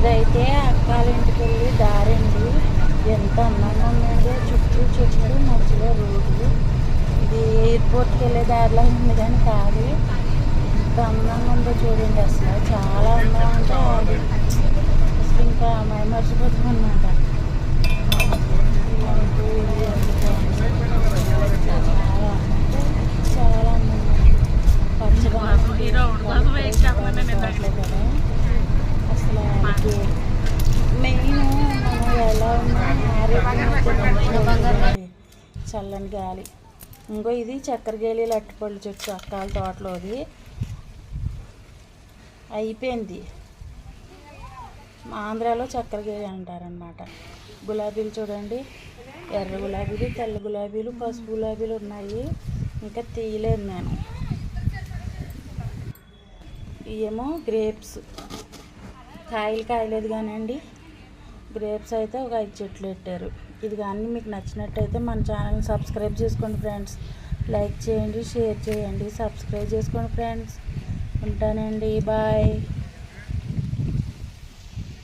ఇదైతే అక్కాల ఇంటికి వెళ్ళి దారండి. ఎంత అందంగా ఉందంటే చుట్టూ చెట్లు మధ్యలో రోడ్లు. ఇది ఎయిర్పోర్ట్కి వెళ్ళే దారిలో ఉంది కానీ కాదు. ఎంత అందంగా ఉందో చూడండి. అసలు చాలా అందంగా ఉంటే అది అసలు ఇంకా మర్చిపోతాం అన్నమాట. చాలా అందంగా పచ్చగా అసలు మెయిన్ మనం ఎలా ఉన్నా చల్లని గాలి. ఇంకో ఇది చక్కెరకేళి అరటిపళ్ళు చెట్టు అక్కాల తోటలోది అయిపోయింది. ఆంధ్రాలో చక్కెరకేళి అంటారనమాట. గులాబీలు చూడండి, ఎర్ర గులాబీలు, తెల్ల గులాబీలు, పసుపు గులాబీలు ఉన్నాయి. ఇంకా తీయలేదు నేను. ఇవేమో గ్రేప్స్, కాయలు కాయలేదు కానండి. గ్రేప్స్ అయితే ఒక 5 చెట్లు పెట్టారు. ఇది కానీ మీకు నచ్చినట్టయితే మన ఛానల్ని సబ్స్క్రైబ్ చేసుకోండి ఫ్రెండ్స్. లైక్ చేయండి, షేర్ చేయండి, సబ్స్క్రైబ్ చేసుకోండి ఫ్రెండ్స్. ఉంటానండి, బాయ్.